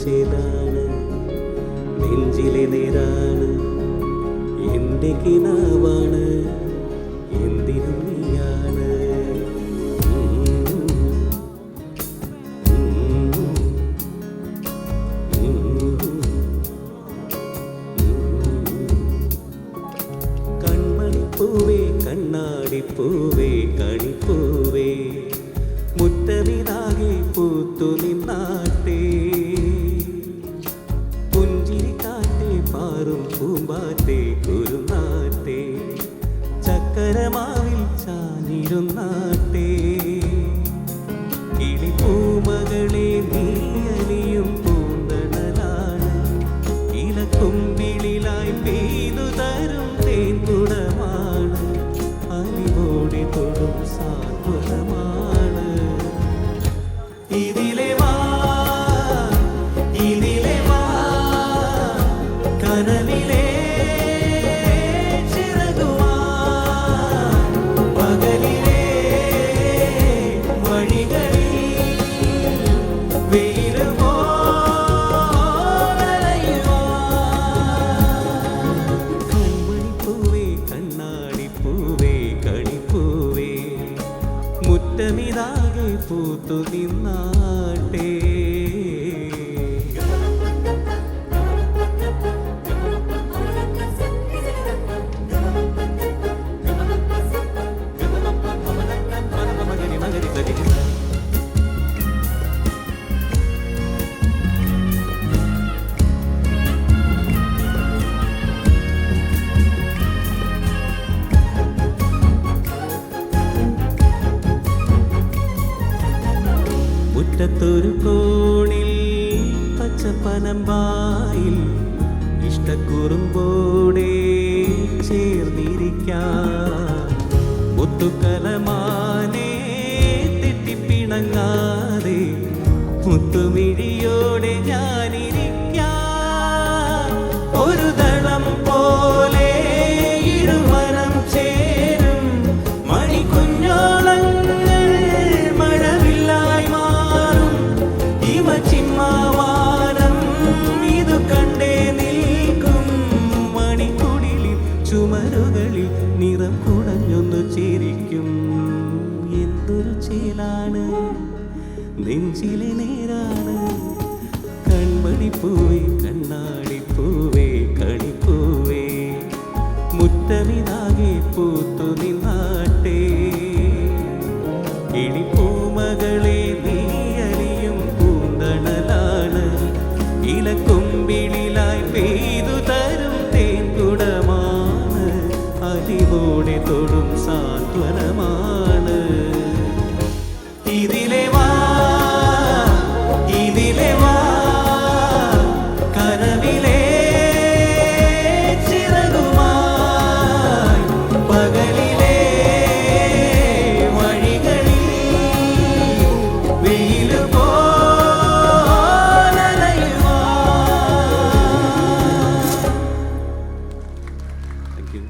ചേലാണ് നെഞ്ചിലെ നേരാണ് എൻ്റെ കിനാവാണ് എന്തിനും നീയാണ് കൺമണിപ്പൂവേ കണ്ണാടിപ്പൂവേ കണിപ്പൂവേ മുറ്റമിതാകെ പൂത്തു നിന്നാട്ടെ പുഞ്ചിരി കാറ്റേ പാറും പൂമ്പാറ്റേ കുരുന്നാട്ടെ ചക്കരമാവിൽ ചാഞ്ഞിരുന്നാട്ടെ കിളിപ്പൂമകളെ നീയലിയും പൂന്തണലാണ് ഇലക്കുമ്പിളിലായി പെയ്തു തരും തേൻകുടമാണ് അലിവോടെ തൊടും സാന്ത്വനമാണ് ഇതിലെ വാ കനവിലെ ചിറകുവാ പകലിലെ വഴികളിൽ വെയിലുമോ കൺമണിപ്പൂവേ കണ്ണാടിപ്പൂവേ കണിപ്പൂവേ മുറ്റമിതാകെ പൂത്തു നിന്നാട്ടെ മുറ്റത്തൊരു കോണിൽ പച്ചപ്പനമ്പായിൽ ഇഷ്ടക്കുറുമ്പോടെ ചേർന്നിരിക്കാം മുത്തുക്കലമാനെ തെറ്റിപ്പിണങ്ങാതെ മുത്തുമിഴിയോടെ ഞാനിരിക്കാം ഒരു ദളം പോലെ ഇരുവനം ചേരും മണിക്കുഞ്ഞോളങ്ങൾ മഴവില്ലായി മാറും ഹിമചിമ്മാവാനം ഇതു കണ്ടേ നിൽക്കും മണിക്കുടിലിൽ ചുമരുകളിൽ നിറം കുടഞ്ഞൊന്നു ചിരിക്കും എന്തൊരു ചേലാണ് നെഞ്ചിലെ നേരാണ് കൺമണിപ്പൂവേ കണ്ണാടിപ്പൂവേ കണിപ്പൂവേ മുറ്റമിതാകെ പൂത്തു നിന്നാട്ടെ കിളിപ്പൂമകളെ നീയലിയും പൂന്തണലാണ് ഇലക്കുമ്പിളിലായി പെയ്തു തരും തേൻകുടമാണ് അലിവോടെ തൊടും സാന്ത്വനമാണ് ഇതിലെ വാ കനവിലെ ചിറകുമായി പകലിലെ വഴികളിൽ വെയിലു പോലലയുവാ. Thank you.